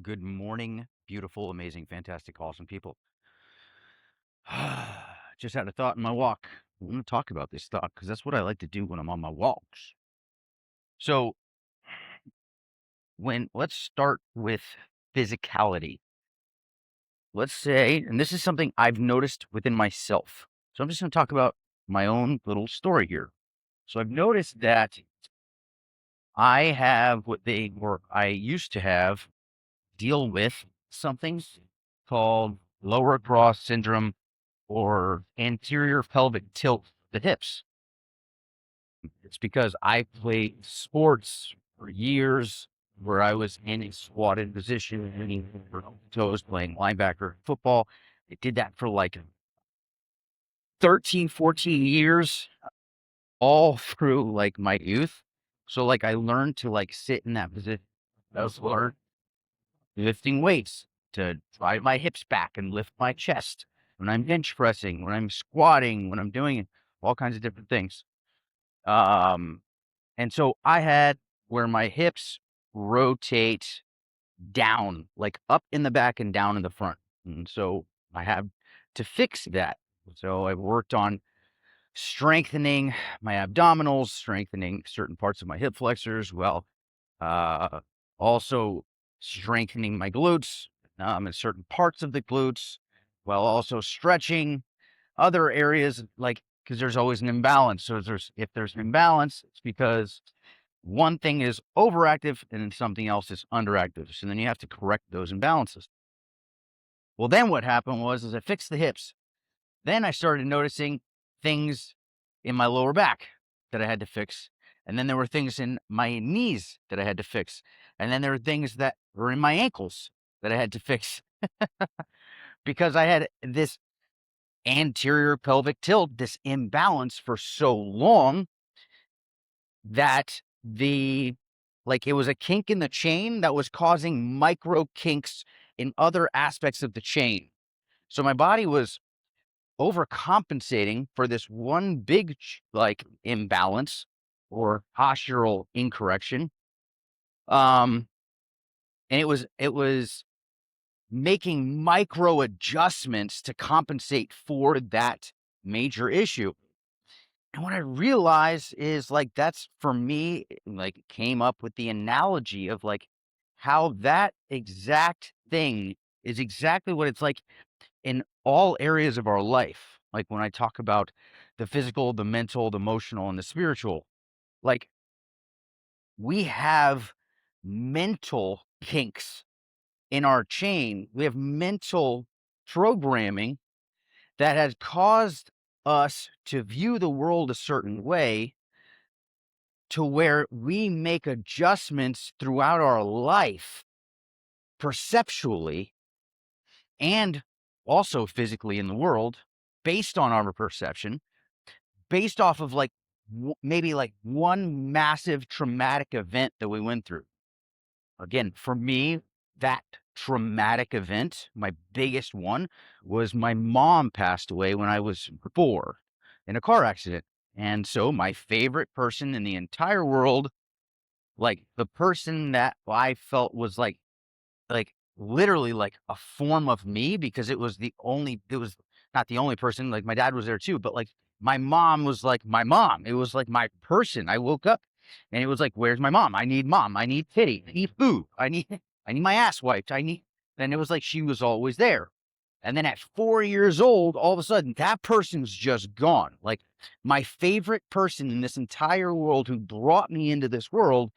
Good morning, beautiful, amazing, fantastic, awesome people. Just had a thought in my walk. I'm going to talk about this thought because that's what I like to do when I'm on my walks. So, let's start with physicality. Let's say, and this is something I've noticed within myself. So, I'm just going to talk about my own little story here. So, I've noticed that I have I used to have deal with something called lower cross syndrome or anterior pelvic tilt of the hips. It's because I played sports for years where I was in a squatted position, leaning over toes, playing linebacker football. I did that for like 13, 14 years, all through like my youth. So like I learned to like sit in that position. I was learned lifting weights to drive my hips back and lift my chest when I'm bench pressing, when I'm squatting, when I'm doing all kinds of different things. Um, and so I had where my hips rotate down, like up in the back and down in the front. And so I have to fix that. So I've worked on strengthening my abdominals, strengthening certain parts of my hip flexors. Uh, also strengthening my glutes, in certain parts of the glutes, while also stretching other areas, like because there's always an imbalance. So if there's an imbalance, it's because one thing is overactive and something else is underactive. So then you have to correct those imbalances. Well, then what happened was I fixed the hips. Then I started noticing things in my lower back that I had to fix. And then there were things in my knees that I had to fix. And then there were things that were in my ankles that I had to fix because I had this anterior pelvic tilt, this imbalance for so long that it was a kink in the chain that was causing micro kinks in other aspects of the chain. So my body was overcompensating for this one big imbalance or postural incorrection. Um, and it was making micro adjustments to compensate for that major issue. And what I realized is like that's for me, like came up with the analogy of like how that exact thing is exactly what it's like in all areas of our life. Like when I talk about the physical, the mental, the emotional, and the spiritual, like we have mental kinks in our chain. We have mental programming that has caused us to view the world a certain way to where we make adjustments throughout our life perceptually and also physically in the world based on our perception, based off of like maybe like one massive traumatic event that we went through. Again, for me, that traumatic event, my biggest one, was my mom passed away when I was 4 in a car accident. And so my favorite person in the entire world, like the person that I felt was like literally like a form of me because it was not the only person, like my dad was there too, but like my mom was like my mom. It was like my person. I woke up and it was like, where's my mom? I need mom. I need titty. I need food. I need my ass wiped. And it was like she was always there. And then at 4 years old, all of a sudden that person's just gone. Like my favorite person in this entire world who brought me into this world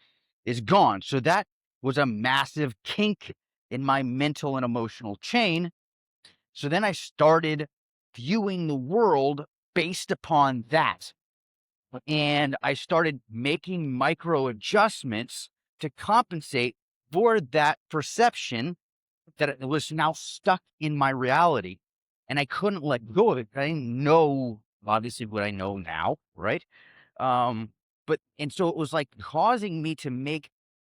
is gone. So that was a massive kink in my mental and emotional chain. So then I started viewing the world based upon that. And I started making micro adjustments to compensate for that perception that it was now stuck in my reality. And I couldn't let go of it. I didn't know, obviously, what I know now, right? Um, and so it was like causing me to make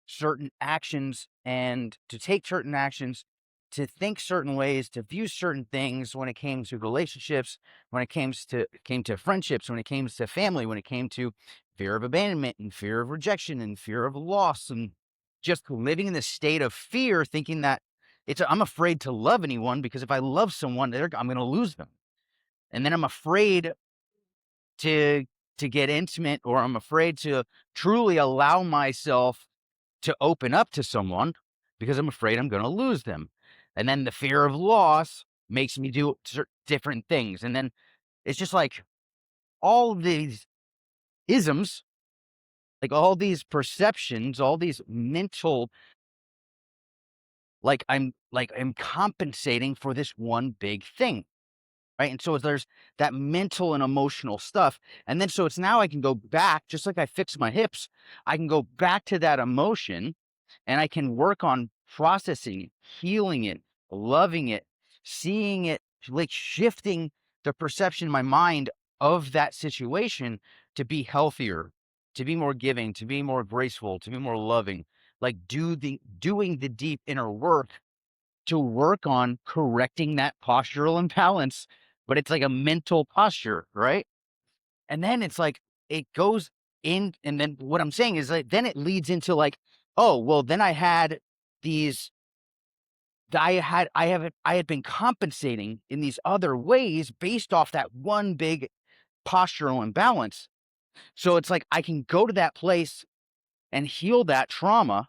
certain actions and to take certain actions, to think certain ways, to view certain things when it came to relationships, when it came to friendships, when it came to family, when it came to fear of abandonment and fear of rejection and fear of loss. And just living in this state of fear, thinking that I'm afraid to love anyone because if I love someone, I'm going to lose them. And then I'm afraid to get intimate, or I'm afraid to truly allow myself to open up to someone because I'm afraid I'm going to lose them. And then the fear of loss makes me do different things. And then it's just like all these isms, like all these perceptions, all these mental, I'm compensating for this one big thing. Right. And so there's that mental and emotional stuff. And then so it's now I can go back, just like I fix my hips, I can go back to that emotion and I can work on processing it, healing it, loving it, seeing it, like shifting the perception in my mind of that situation to be healthier, to be more giving, to be more graceful, to be more loving, like doing the deep inner work to work on correcting that postural imbalance, but it's like a mental posture, right? And then it's like it goes in, and then what I'm saying is like then it leads into like, oh, well, then I had these I had been compensating in these other ways based off that one big postural imbalance. So it's like I can go to that place and heal that trauma,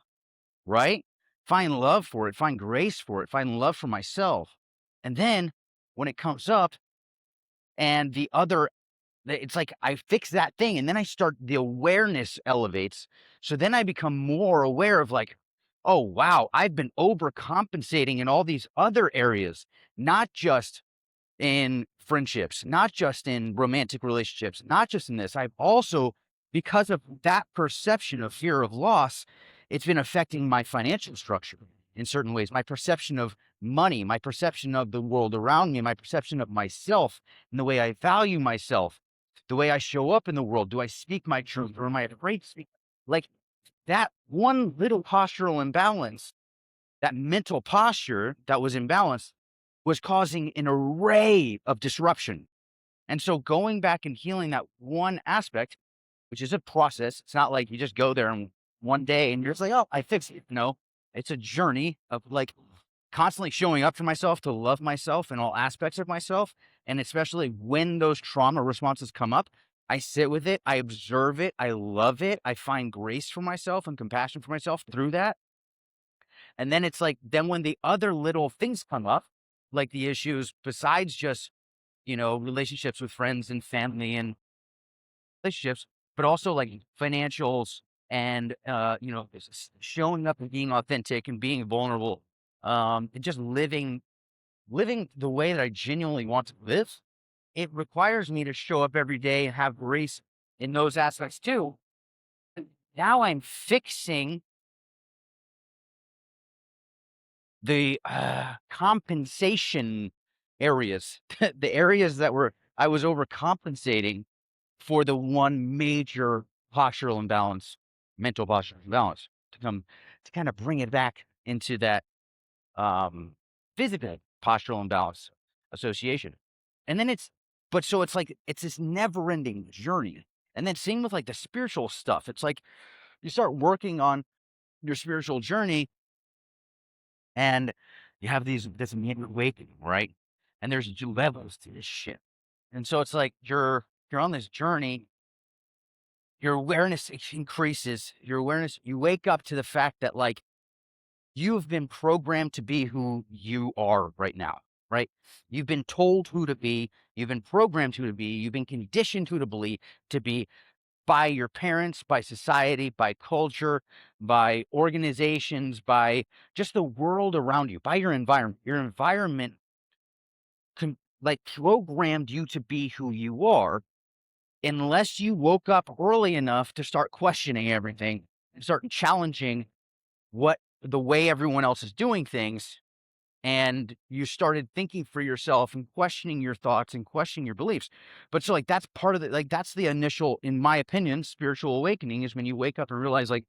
right? Find love for it, find grace for it, find love for myself. And then when it comes up and it's like I fix that thing and then the awareness elevates. So then I become more aware of like, oh, wow, I've been overcompensating in all these other areas, not just in friendships, not just in romantic relationships, not just in this. I've also, because of that perception of fear of loss, it's been affecting my financial structure in certain ways, my perception of money, my perception of the world around me, my perception of myself and the way I value myself, the way I show up in the world. Do I speak my truth or am I afraid to speak? Like that one little postural imbalance, that mental posture that was imbalanced was causing an array of disruption. And so going back and healing that one aspect, which is a process, it's not like you just go there and one day and you're just like, oh, I fixed it. No, it's a journey of like constantly showing up for myself to love myself in all aspects of myself. And especially when those trauma responses come up, I sit with it, I observe it, I love it, I find grace for myself and compassion for myself through that. And then it's like, then when the other little things come up, like the issues besides just, relationships with friends and family and relationships, but also like financials and, showing up and being authentic and being vulnerable, and just living the way that I genuinely want to live. It requires me to show up every day and have grace in those aspects too. Now I'm fixing the compensation areas, the areas that I was overcompensating for the one major postural imbalance, mental postural imbalance, to kind of bring it back into that physical postural imbalance association. And then so it's like it's this never ending journey. And then same with like the spiritual stuff. It's like you start working on your spiritual journey and you have this immediate awakening, right? And there's levels to this shit. And so it's like you're on this journey, your awareness increases, you wake up to the fact that like you've been programmed to be who you are right now, right? You've been told who to be, you've been programmed who to be, you've been conditioned who to believe to be by your parents, by society, by culture, by organizations, by just the world around you, by your environment. Your environment programmed you to be who you are, unless you woke up early enough to start questioning everything and start challenging what the way everyone else is doing things. And you started thinking for yourself and questioning your thoughts and questioning your beliefs. But so like that's part of the that's the initial, in my opinion, spiritual awakening, is when you wake up and realize like,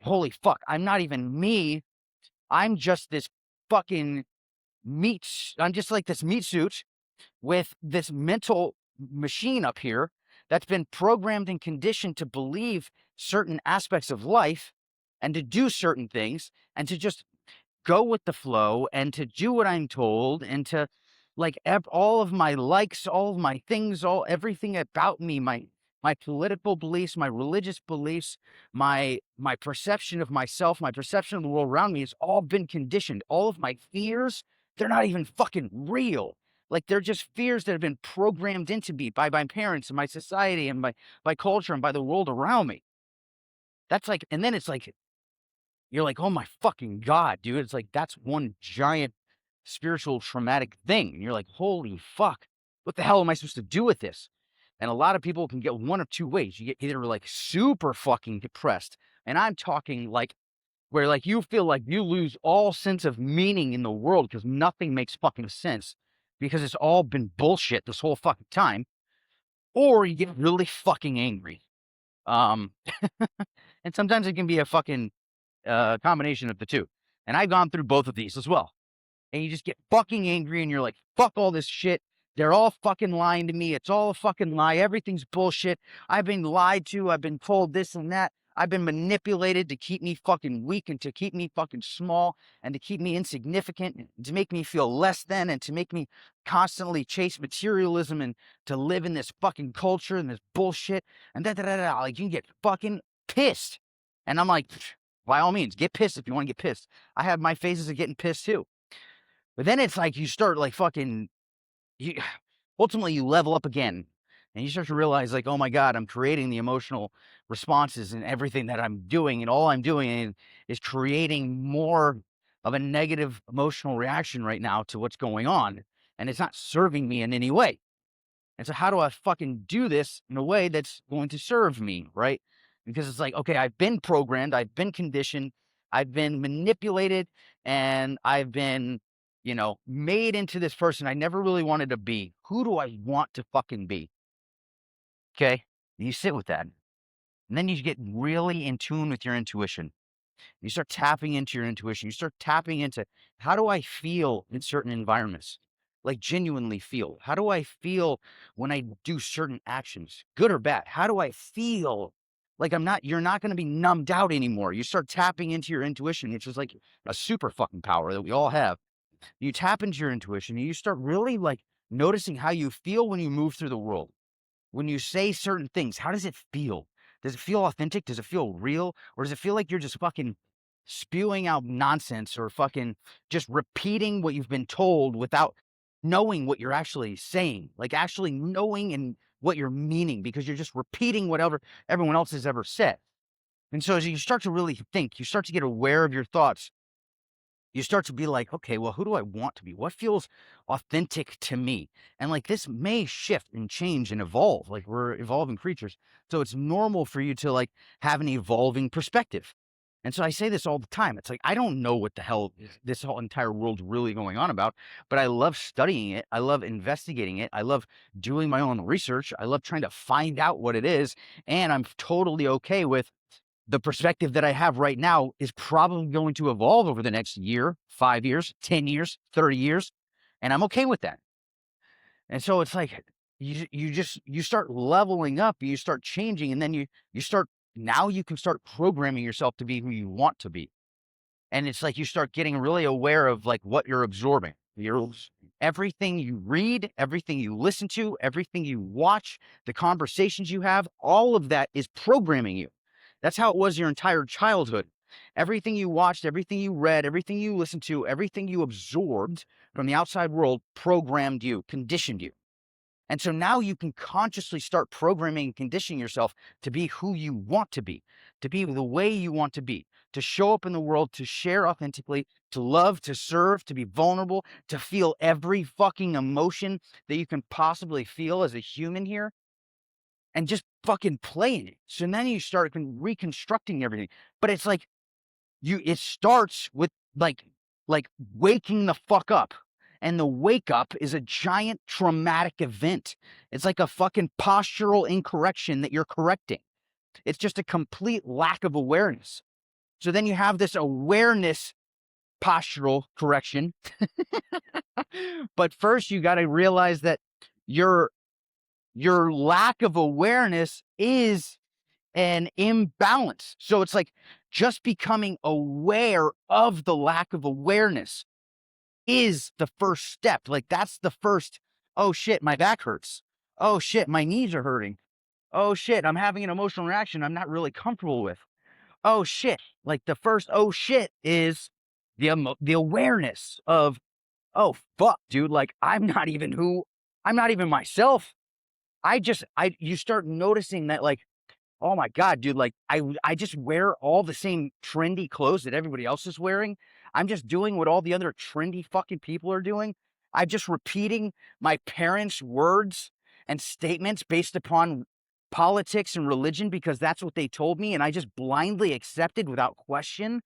holy fuck, I'm not even me. I'm just this fucking I'm just like this meat suit with this mental machine up here that's been programmed and conditioned to believe certain aspects of life. and to do certain things and to just go with the flow and to do what I'm told and to like all of my likes, all of my things, all everything about me, my political beliefs, my religious beliefs, my perception of myself, my perception of the world around me has all been conditioned. All of my fears, they're not even fucking real. Like they're just fears that have been programmed into me by my parents and my society and by culture and by the world around me. That's like, and then it's like you're like, "Oh my fucking god, dude." It's like, that's one giant spiritual traumatic thing. And you're like, "Holy fuck. What the hell am I supposed to do with this?" And a lot of people can get one of two ways. You get either like super fucking depressed, and I'm talking like where like you feel like you lose all sense of meaning in the world because nothing makes fucking sense because it's all been bullshit this whole fucking time, or you get really fucking angry. Um, and sometimes it can be a fucking combination of the two. And I've gone through both of these as well. And you just get fucking angry and you're like, fuck all this shit. They're all fucking lying to me. It's all a fucking lie. Everything's bullshit. I've been lied to. I've been told this and that. I've been manipulated to keep me fucking weak and to keep me fucking small and to keep me insignificant and to make me feel less than and to make me constantly chase materialism and to live in this fucking culture and this bullshit and da da da da. Like you can get fucking pissed. And I'm like, by all means, get pissed if you want to get pissed. I have my phases of getting pissed too. But then it's like you start like fucking you ultimately you level up again and you start to realize like, oh my God, I'm creating the emotional responses and everything that I'm doing, and all I'm doing is creating more of a negative emotional reaction right now to what's going on. And it's not serving me in any way. And so how do I fucking do this in a way that's going to serve me, right? Because it's like, okay, I've been programmed, I've been conditioned, I've been manipulated, and I've been, made into this person I never really wanted to be. Who do I want to fucking be? Okay. You sit with that. And then you get really in tune with your intuition. You start tapping into your intuition. You start tapping into how do I feel in certain environments? Like genuinely feel. How do I feel when I do certain actions, good or bad? How do I feel? Like you're not going to be numbed out anymore. You start tapping into your intuition, which is like a super fucking power that we all have. You tap into your intuition and you start really like noticing how you feel when you move through the world. When you say certain things, how does it feel? Does it feel authentic? Does it feel real? Or does it feel like you're just fucking spewing out nonsense or fucking just repeating what you've been told without knowing what you're actually saying? Like actually knowing and what you're meaning, because you're just repeating whatever everyone else has ever said. And so as you start to really think, you start to get aware of your thoughts, you start to be like, okay, well, who do I want to be? What feels authentic to me? And like this may shift and change and evolve. Like we're evolving creatures. So it's normal for you to like have an evolving perspective. And so I say this all the time. It's like, I don't know what the hell this whole entire world's really going on about, but I love studying it. I love investigating it. I love doing my own research. I love trying to find out what it is. And I'm totally okay with the perspective that I have right now is probably going to evolve over the next year, 5 years, 10 years, 30 years. And I'm okay with that. And so it's like, you start leveling up, you start changing, and then now you can start programming yourself to be who you want to be. And it's like, you start getting really aware of like what you're absorbing. Everything you read, everything you listen to, everything you watch, the conversations you have, all of that is programming you. That's how it was your entire childhood. Everything you watched, everything you read, everything you listened to, everything you absorbed from the outside world programmed you, conditioned you. And so now you can consciously start programming and conditioning yourself to be who you want to be the way you want to be, to show up in the world, to share authentically, to love, to serve, to be vulnerable, to feel every fucking emotion that you can possibly feel as a human here, and just fucking playing it. So then you start reconstructing everything. But it's like it starts with like waking the fuck up. And the wake up is a giant traumatic event. It's like a fucking postural incorrection that you're correcting. It's just a complete lack of awareness. So then you have this awareness postural correction. But first you got to realize that your lack of awareness is an imbalance. So it's like just becoming aware of the lack of awareness is the first step. Like, that's the first, oh shit, my back hurts. Oh shit, my knees are hurting. Oh shit, I'm having an emotional reaction I'm not really comfortable with. Oh shit. Like, the first oh shit is the awareness of, oh fuck, dude, like, I'm not even myself. You start noticing that, like, oh my God, dude, like, I just wear all the same trendy clothes that everybody else is wearing. I'm just doing what all the other trendy fucking people are doing. I'm just repeating my parents' words and statements based upon politics and religion because that's what they told me, and I just blindly accepted without question.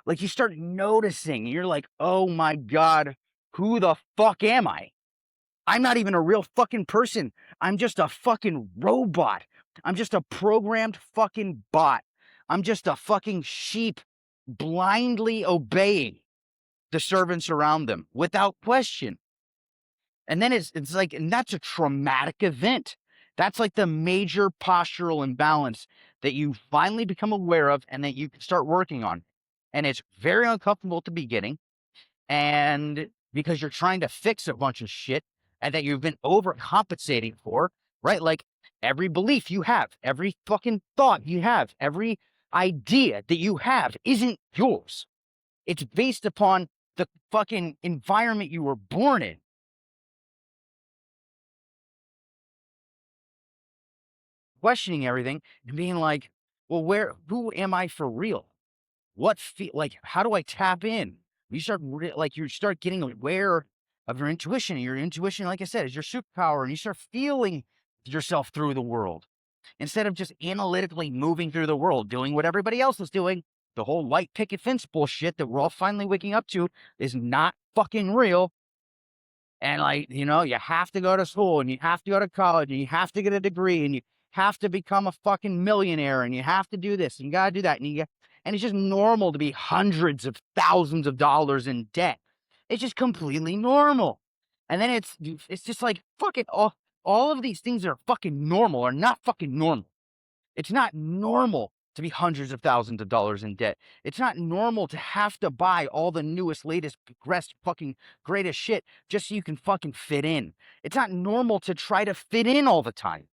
Like, you start noticing, you're like, oh my God, who the fuck am I? I'm not even a real fucking person. I'm just a fucking robot. I'm just a programmed fucking bot. I'm just a fucking sheep blindly obeying the servants around them without question. And then it's like, and that's a traumatic event. That's like the major postural imbalance that you finally become aware of and that you can start working on. And it's very uncomfortable at the beginning, and because you're trying to fix a bunch of shit and that you've been overcompensating for, right? Like, every belief you have, every fucking thought you have, every idea that you have isn't yours. It's based upon the fucking environment you were born in. Questioning everything and being like, well, who am I for real? Like, how do I tap in? You start getting aware of your intuition, and your intuition, like I said, is your superpower, and you start feeling yourself through the world instead of just analytically moving through the world, doing what everybody else is doing. The whole white picket fence bullshit that we're all finally waking up to is not fucking real. And, like, you have to go to school, and you have to go to college, and you have to get a degree, and you have to become a fucking millionaire, and you have to do this, and you gotta do that, and it's just normal to be hundreds of thousands of dollars in debt. It's just completely normal. And then it's just like, fucking all of these things that are fucking normal are not fucking normal. It's not normal to be hundreds of thousands of dollars in debt. It's not normal to have to buy all the newest, latest, best fucking greatest shit just so you can fucking fit in. It's not normal to try to fit in all the time.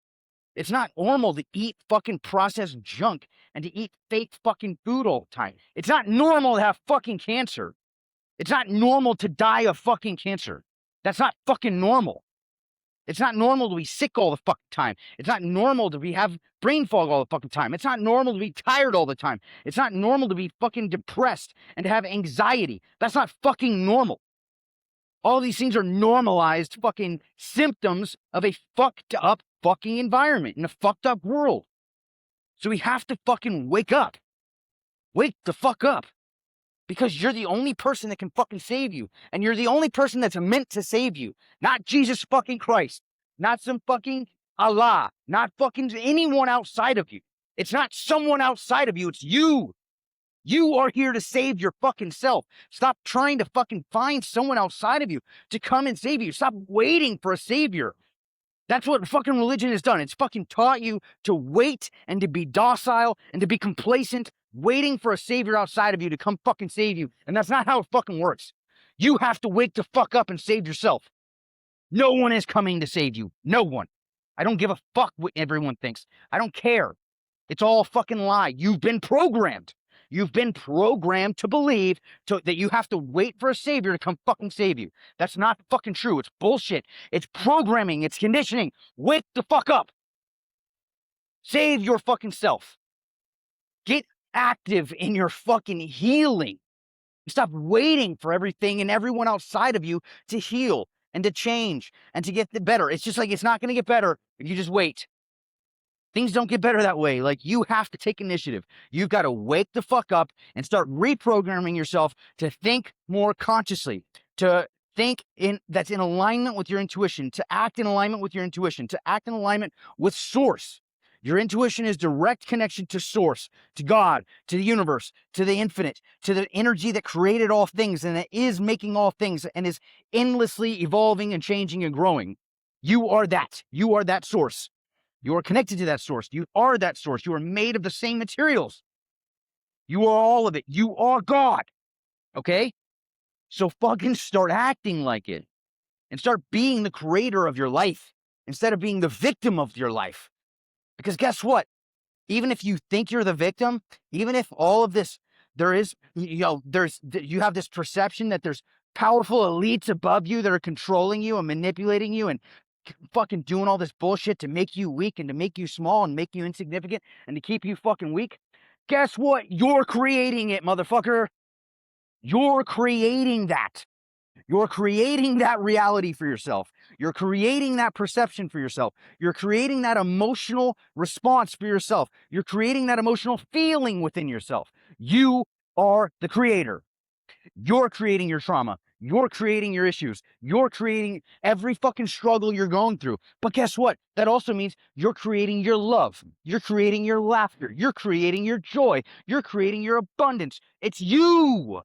It's not normal to eat fucking processed junk and to eat fake fucking food all the time. It's not normal to have fucking cancer. It's not normal to die of fucking cancer. That's not fucking normal. It's not normal to be sick all the fucking time. It's not normal to have brain fog all the fucking time. It's not normal to be tired all the time. It's not normal to be fucking depressed and to have anxiety. That's not fucking normal. All these things are normalized fucking symptoms of a fucked up fucking environment in a fucked up world. So we have to fucking wake up. Wake the fuck up. Because you're the only person that can fucking save you. And you're the only person that's meant to save you. Not Jesus fucking Christ. Not some fucking Allah. Not fucking anyone outside of you. It's not someone outside of you. It's you. You are here to save your fucking self. Stop trying to fucking find someone outside of you to come and save you. Stop waiting for a savior. That's what fucking religion has done. It's fucking taught you to wait and to be docile and to be complacent, waiting for a savior outside of you to come fucking save you. And that's not how it fucking works. You have to wake the fuck up and save yourself. No one is coming to save you. No one. I don't give a fuck what everyone thinks. I don't care. It's all a fucking lie. You've been programmed. You've been programmed to believe that you have to wait for a savior to come fucking save you. That's not fucking true. It's bullshit. It's programming. It's conditioning. Wake the fuck up. Save your fucking self. Get active in your fucking healing. Stop waiting for everything and everyone outside of you to heal and to change and to get better. It's just like, it's not going to get better if you just wait. Things don't get better that way. Like, you have to take initiative. You've got to wake the fuck up and start reprogramming yourself to think more consciously, to think that's in alignment with your intuition, to act in alignment with your intuition, to act in alignment with source. Your intuition is direct connection to source, to God, to the universe, to the infinite, to the energy that created all things and that is making all things and is endlessly evolving and changing and growing. You are that. You are that source. You are connected to that source. You are that source. You are made of the same materials. You are all of it. You are God. Okay? So fucking start acting like it and start being the creator of your life instead of being the victim of your life. Because guess what? Even if you think you're the victim, even if all of this, there is, you have this perception that there's powerful elites above you that are controlling you and manipulating you and fucking doing all this bullshit to make you weak and to make you small and make you insignificant and to keep you fucking weak. Guess what? You're creating it, motherfucker. You're creating that. You're creating that reality for yourself. You're creating that perception for yourself. You're creating that emotional response for yourself. You're creating that emotional feeling within yourself. You are the creator. You're creating your trauma. You're creating your issues. You're creating every fucking struggle you're going through. But guess what? That also means you're creating your love. You're creating your laughter. You're creating your joy. You're creating your abundance. It's you.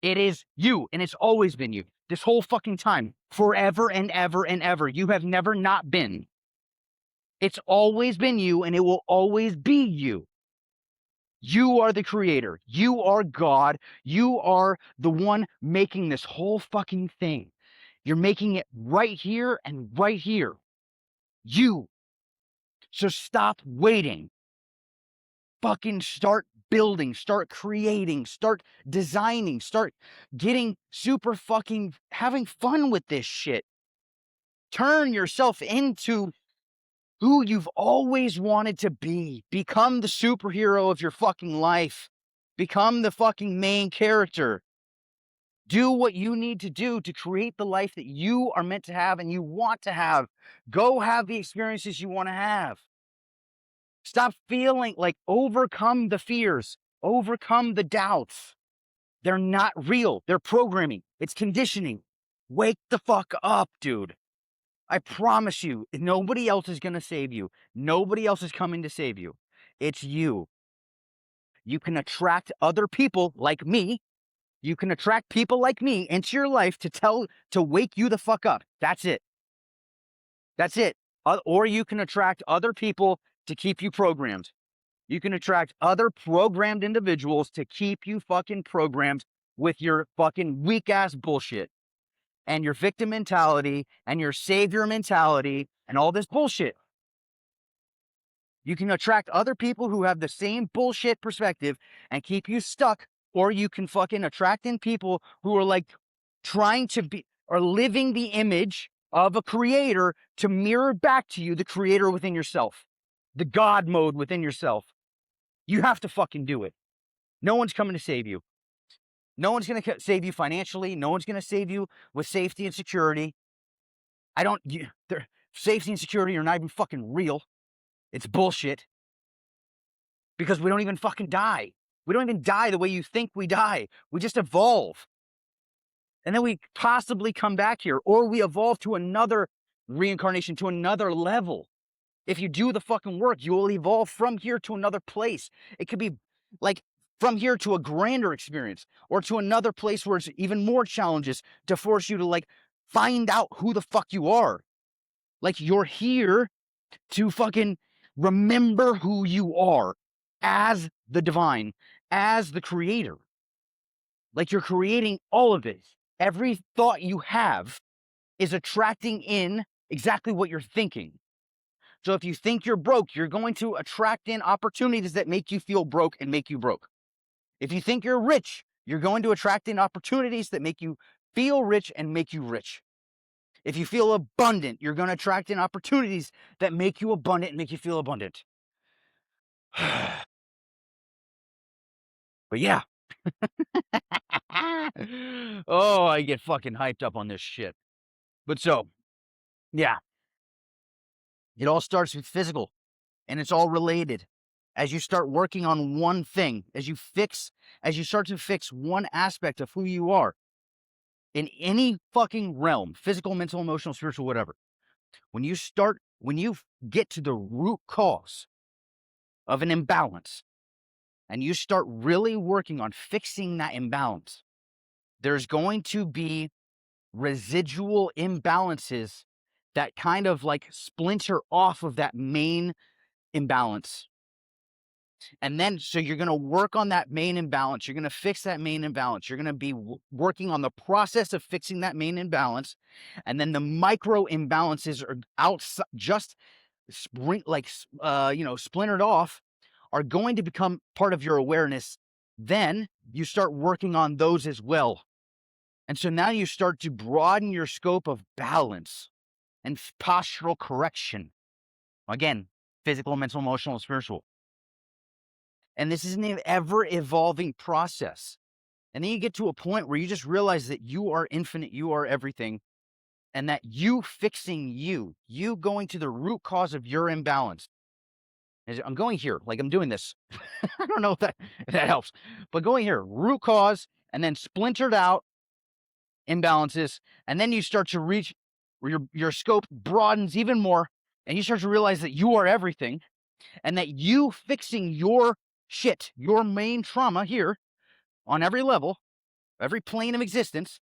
It is you, and it's always been you. This whole fucking time. Forever and ever and ever. You have never not been. It's always been you, and it will always be you. You are the creator. You are God. You are the one making this whole fucking thing. You're making it right here and right here. You. So stop waiting. Fucking start building, start creating, start designing, start getting super fucking having fun with this shit. Turn yourself into who you've always wanted to be. Become the superhero of your fucking life. Become the fucking main character. Do what you need to do to create the life that you are meant to have and you want to have. Go have the experiences you want to have. Stop feeling like overcome the fears, overcome the doubts. They're not real. They're programming. It's conditioning. Wake the fuck up, dude. I promise you, nobody else is going to save you. Nobody else is coming to save you. It's you. You can attract other people like me. You can attract people like me into your life to wake you the fuck up. That's it. That's it. Or you can attract other people to keep you programmed. You can attract other programmed individuals to keep you fucking programmed with your fucking weak ass bullshit and your victim mentality and your savior mentality and all this bullshit. You can attract other people who have the same bullshit perspective and keep you stuck, or you can fucking attract in people who are like trying to be or living the image of a creator to mirror back to you the creator within yourself, the God mode within yourself. You have to fucking do it. No one's coming to save you. No one's going to save you financially. No one's going to save you with safety and security. Safety and security are not even fucking real. It's bullshit. Because we don't even fucking die. We don't even die the way you think we die. We just evolve. And then we possibly come back here, or we evolve to another reincarnation, to another level. If you do the fucking work, you will evolve from here to another place. It could be like from here to a grander experience, or to another place where it's even more challenges to force you to like find out who the fuck you are. Like you're here to fucking remember who you are as the divine, as the creator. Like you're creating all of it. Every thought you have is attracting in exactly what you're thinking. So if you think you're broke, you're going to attract in opportunities that make you feel broke and make you broke. If you think you're rich, you're going to attract in opportunities that make you feel rich and make you rich. If you feel abundant, you're going to attract in opportunities that make you abundant and make you feel abundant. But yeah. Oh, I get fucking hyped up on this shit. But so, yeah. It all starts with physical, and it's all related. As you start working on one thing, as you start to fix one aspect of who you are in any fucking realm, physical, mental, emotional, spiritual, whatever, when you get to the root cause of an imbalance and you start really working on fixing that imbalance, there's going to be residual imbalances that kind of like splinter off of that main imbalance. And then, so you're going to work on that main imbalance. You're going to fix that main imbalance. You're going to be working on the process of fixing that main imbalance. And then the micro imbalances are outside, just splintered off, are going to become part of your awareness. Then you start working on those as well. And so now you start to broaden your scope of balance and postural correction. Again, physical, mental, emotional, spiritual. And this is an ever evolving process. And then you get to a point where you just realize that you are infinite, you are everything, and that you fixing you going to the root cause of your imbalance. I'm going here, like I'm doing this. I don't know if that helps, but going here, root cause, and then splintered out imbalances, and then you start to reach where your scope broadens even more, and you start to realize that you are everything, and that you fixing your shit, your main trauma here on every level, every plane of existence,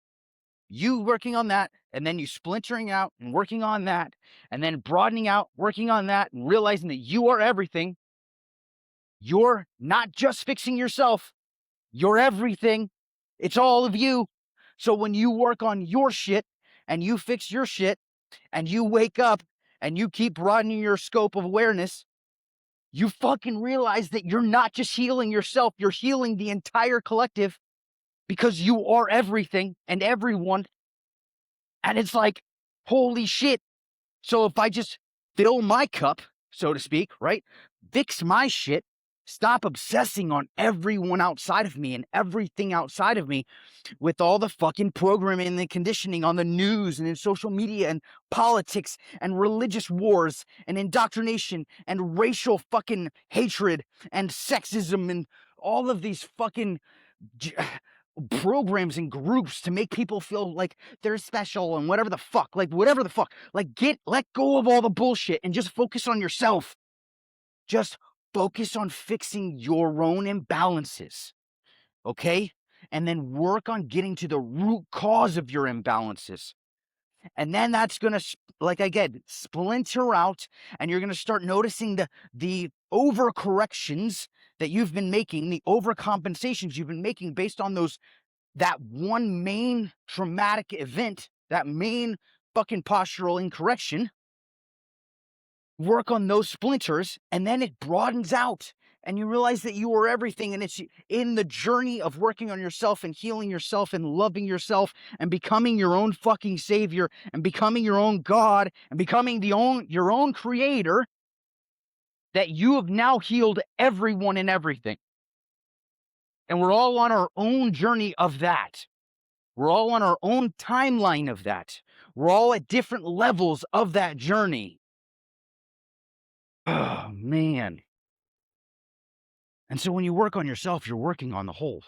you working on that, and then you splintering out and working on that, and then broadening out, working on that, and realizing that you are everything. You're not just fixing yourself, you're everything. It's all of you. So when you work on your shit and you fix your shit and you wake up and you keep broadening your scope of awareness, you fucking realize that you're not just healing yourself, you're healing the entire collective, because you are everything and everyone. And it's like, holy shit. So if I just fill my cup, so to speak, right? Fix my shit, stop obsessing on everyone outside of me and everything outside of me with all the fucking programming and the conditioning on the news and in social media and politics and religious wars and indoctrination and racial fucking hatred and sexism and all of these fucking programs and groups to make people feel like they're special and whatever the fuck, like let go of all the bullshit and just focus on yourself. Just focus on fixing your own imbalances, okay? And then work on getting to the root cause of your imbalances. And then that's going to, like I said, splinter out, and you're going to start noticing the overcorrections that you've been making, the overcompensations you've been making based on that one main traumatic event, that main fucking postural incorrection. Work on those splinters, and then it broadens out, and you realize that you are everything. And it's in the journey of working on yourself and healing yourself and loving yourself and becoming your own fucking savior and becoming your own God and becoming your own creator, that you have now healed everyone and everything. And we're all on our own journey of that. We're all on our own timeline of that. We're all at different levels of that journey. Oh, man. And so when you work on yourself, you're working on the whole.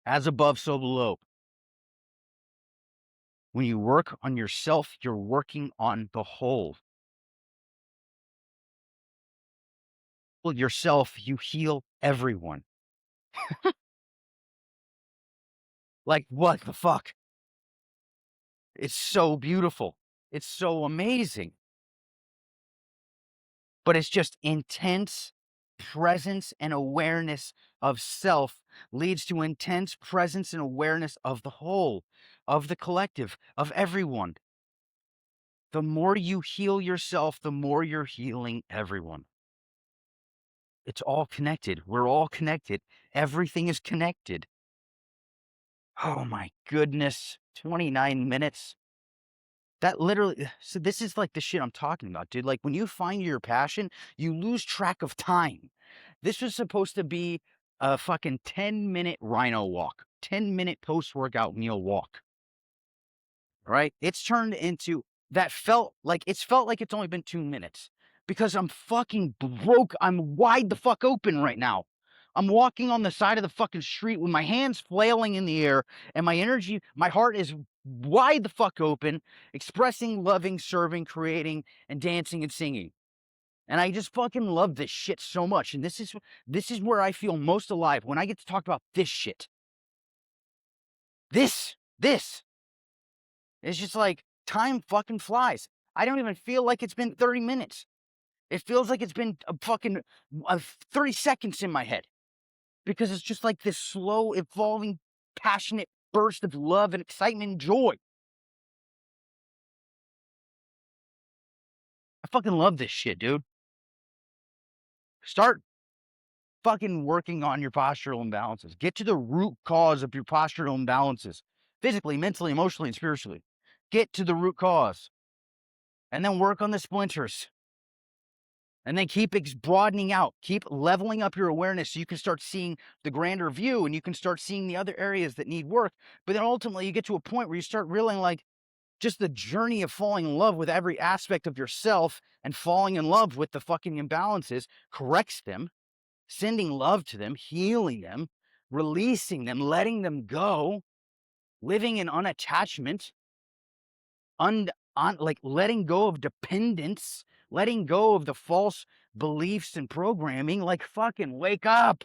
As above, so below. When you work on yourself, you're working on the whole. Well, yourself, you heal everyone. Like, what the fuck? It's so beautiful. It's so amazing. But it's just intense presence and awareness of self leads to intense presence and awareness of the whole, of the collective, of everyone. The more you heal yourself, the more you're healing everyone. It's all connected. We're all connected. Everything is connected. Oh my goodness. 29 minutes. That literally, so this is like the shit I'm talking about, dude. Like when you find your passion, you lose track of time. This was supposed to be a fucking 10-minute rhino walk, 10-minute post-workout meal walk, right? It's turned into it's felt like it's only been 2 minutes because I'm fucking broke. I'm wide the fuck open right now. I'm walking on the side of the fucking street with my hands flailing in the air and my heart is wide the fuck open, expressing, loving, serving, creating, and dancing and singing. And I just fucking love this shit so much. And this is where I feel most alive, when I get to talk about this shit. This. It's just like time fucking flies. I don't even feel like it's been 30 minutes. It feels like it's been a fucking 30 seconds in my head because it's just like this slow, evolving, passionate burst of love and excitement and joy. I fucking love this shit, dude. Start fucking working on your postural imbalances. Get to the root cause of your postural imbalances, physically, mentally, emotionally, and spiritually. Get to the root cause and then work on the splinters. And then keep broadening out, keep leveling up your awareness so you can start seeing the grander view and you can start seeing the other areas that need work. But then ultimately you get to a point where you start realizing like just the journey of falling in love with every aspect of yourself and falling in love with the fucking imbalances corrects them, sending love to them, healing them, releasing them, letting them go, living in unattachment, like letting go of dependence, letting go of the false beliefs and programming, like fucking wake up.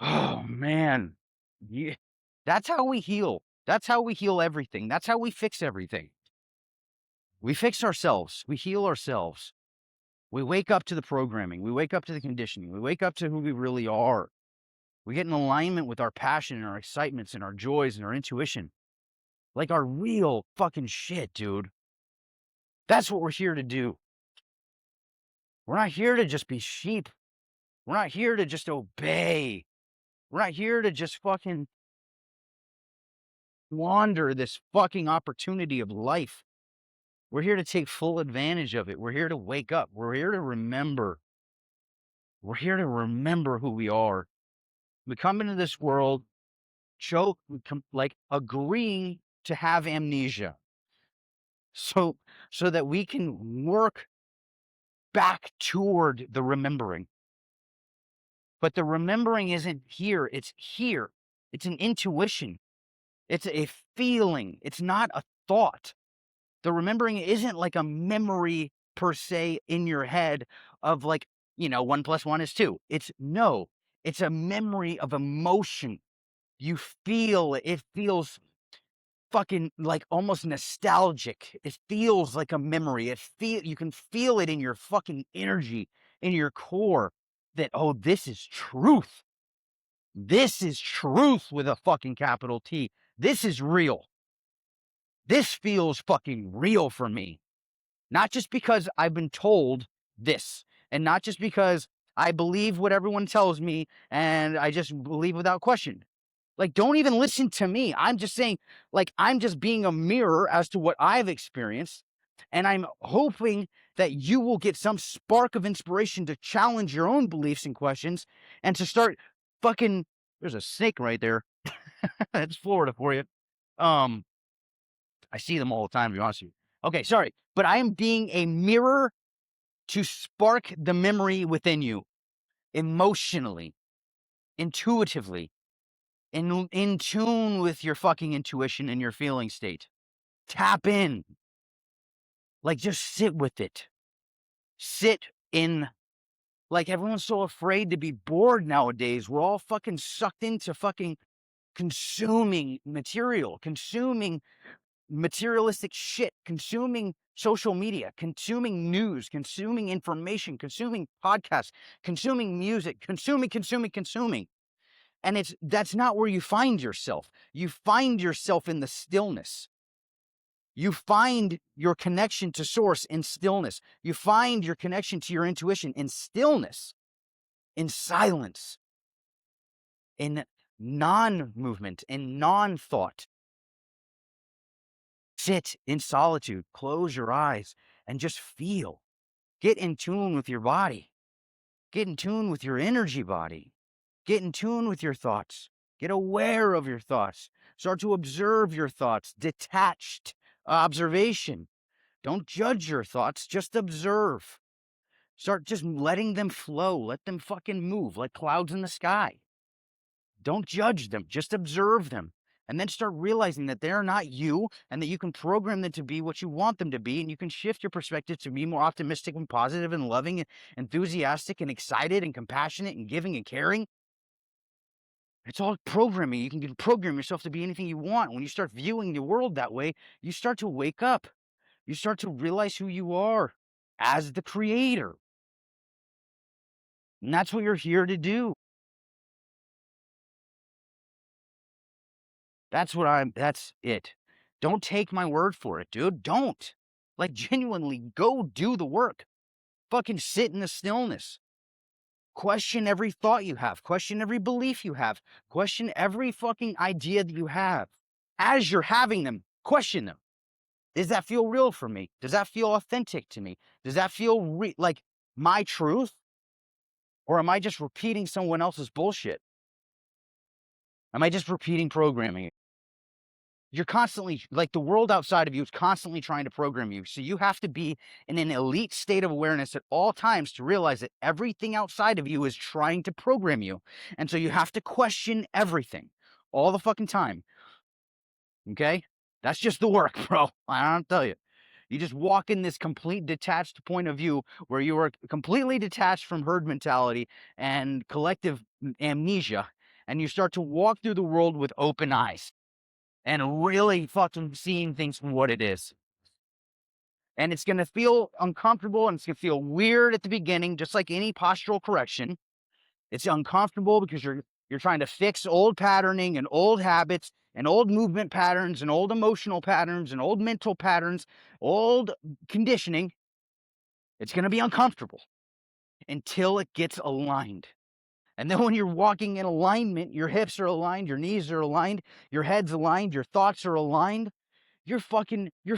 Oh man. Yeah. That's how we heal. That's how we heal everything. That's how we fix everything. We fix ourselves. We heal ourselves. We wake up to the programming. We wake up to the conditioning. We wake up to who we really are. We get in alignment with our passion and our excitements and our joys and our intuition. Like our real fucking shit, dude. That's what we're here to do. We're not here to just be sheep. We're not here to just obey. We're not here to just fucking wander this fucking opportunity of life. We're here to take full advantage of it. We're here to wake up. We're here to remember. We're here to remember who we are. We come into this world, like agreeing to have amnesia. So that we can work back toward the remembering. But the remembering isn't here. It's here. It's an intuition. It's a feeling. It's not a thought. The remembering isn't like a memory per se in your head of like, 1 + 1 is 2. It's a memory of emotion. You feel it. It feels fucking like almost nostalgic. It feels like a memory. You can feel it in your fucking energy, in your core that, oh, this is truth. This is truth with a fucking capital T. This is real. This feels fucking real for me. Not just because I've been told this, and not just because I believe what everyone tells me and I just believe without question. Like, don't even listen to me. I'm just saying, like, I'm just being a mirror as to what I've experienced. And I'm hoping that you will get some spark of inspiration to challenge your own beliefs and questions and to start fucking. There's a snake right there. That's Florida for you. I see them all the time, to be honest with you. Okay, sorry. But I am being a mirror to spark the memory within you emotionally, intuitively, in tune with your fucking intuition and your feeling state. Tap in. Like, just sit with it. Sit in. Like, everyone's so afraid to be bored nowadays. We're all fucking sucked into fucking consuming material, consuming materialistic shit, consuming social media, consuming news, consuming information, consuming podcasts, consuming music, consuming. And that's not where you find yourself. You find yourself in the stillness. You find your connection to source in stillness. You find your connection to your intuition in stillness, in silence, in non-movement, in non-thought. Sit in solitude, close your eyes, and just feel. Get in tune with your body. Get in tune with your energy body. Get in tune with your thoughts. Get aware of your thoughts. Start to observe your thoughts. Detached observation. Don't judge your thoughts, just observe. Start just letting them flow. Let them fucking move like clouds in the sky. Don't judge them, just observe them. And then start realizing that they're not you and that you can program them to be what you want them to be. And you can shift your perspective to be more optimistic and positive and loving and enthusiastic and excited and compassionate and giving and caring. It's all programming. You can program yourself to be anything you want. When you start viewing the world that way, you start to wake up. You start to realize who you are. as the creator. And that's what you're here to do. That's it. Don't take my word for it, dude. Don't. Like, genuinely, go do the work. Fucking sit in the stillness. Question every thought you have. Question every belief you have. Question every fucking idea that you have. As you're having them, question them. Does that feel real for me? Does that feel authentic to me? Does that feel like my truth? Or am I just repeating someone else's bullshit? Am I just repeating programming? You're constantly, like, the world outside of you is constantly trying to program you. So you have to be in an elite state of awareness at all times to realize that everything outside of you is trying to program you. And so you have to question everything all the fucking time. Okay? That's just the work, bro. I don't tell you. You just walk in this complete detached point of view where you are completely detached from herd mentality and collective amnesia. And you start to walk through the world with open eyes and really fucking seeing things for what it is. And it's going to feel uncomfortable and it's going to feel weird at the beginning, just like any postural correction. It's uncomfortable because you're trying to fix old patterning and old habits and old movement patterns and old emotional patterns and old mental patterns, old conditioning. It's going to be uncomfortable until it gets aligned. And then when you're walking in alignment, your hips are aligned, your knees are aligned, your head's aligned, your thoughts are aligned. You're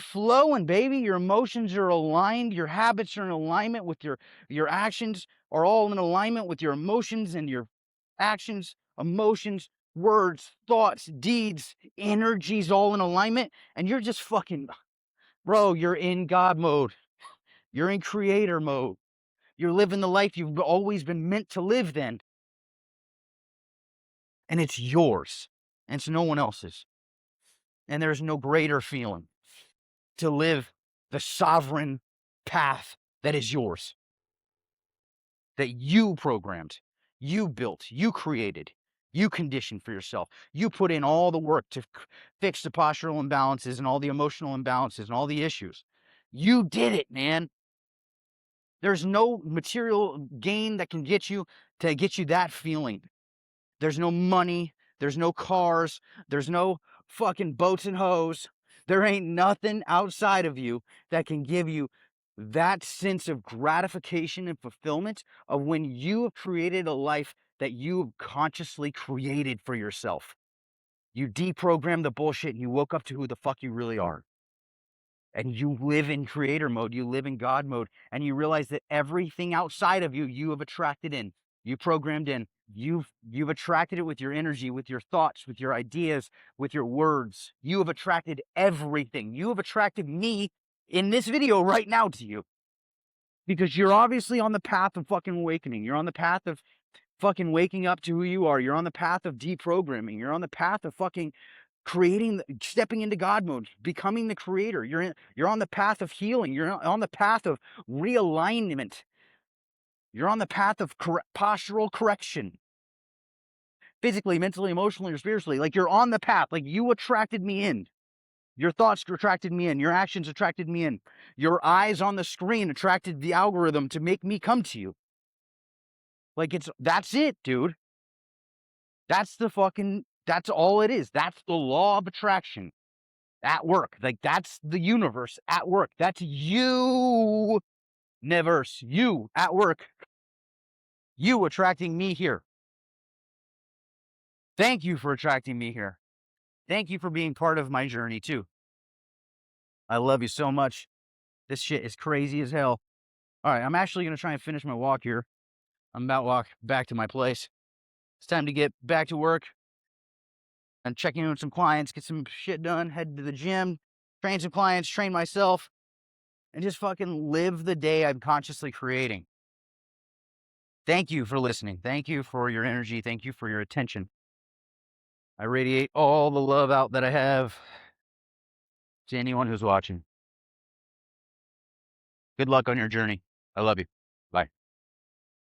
flowing, baby. Your emotions are aligned. Your habits are in alignment with your actions are all in alignment with your emotions and your actions, emotions, words, thoughts, deeds, energies all in alignment. And you're just fucking, bro, you're in God mode. You're in creator mode. You're living the life you've always been meant to live then. And it's yours. And it's no one else's. And there's no greater feeling to live the sovereign path that is yours, that you programmed, you built, you created, you conditioned for yourself. You put in all the work to fix the postural imbalances and all the emotional imbalances and all the issues. You did it, man. There's no material gain that can get you that feeling. There's no money. There's no cars. There's no fucking boats and hoes. There ain't nothing outside of you that can give you that sense of gratification and fulfillment of when you have created a life that you have consciously created for yourself. You deprogrammed the bullshit and you woke up to who the fuck you really are. And you live in creator mode, you live in God mode, and you realize that everything outside of you, you have attracted in, you programmed in, you've attracted it with your energy, with your thoughts, with your ideas, with your words. You have attracted everything. You have attracted me in this video right now to you. Because you're obviously on the path of fucking awakening. You're on the path of fucking waking up to who you are. You're on the path of deprogramming. You're on the path of fucking stepping into God mode, becoming the creator. You're on the path of healing. You're on the path of realignment. You're on the path of postural correction. Physically, mentally, emotionally, or spiritually. Like, you're on the path. Like, you attracted me in. Your thoughts attracted me in. Your actions attracted me in. Your eyes on the screen attracted the algorithm to make me come to you. Like, that's it, dude. That's all it is. That's the law of attraction at work. Like, that's the universe at work. That's you, universe, you at work. You attracting me here. Thank you for attracting me here. Thank you for being part of my journey too. I love you so much. This shit is crazy as hell. All right, I'm actually going to try and finish my walk here. I'm about to walk back to my place. It's time to get back to work and checking in with some clients, get some shit done, head to the gym, train some clients, train myself, and just fucking live the day I'm consciously creating. Thank you for listening. Thank you for your energy. Thank you for your attention. I radiate all the love out that I have to anyone who's watching. Good luck on your journey. I love you.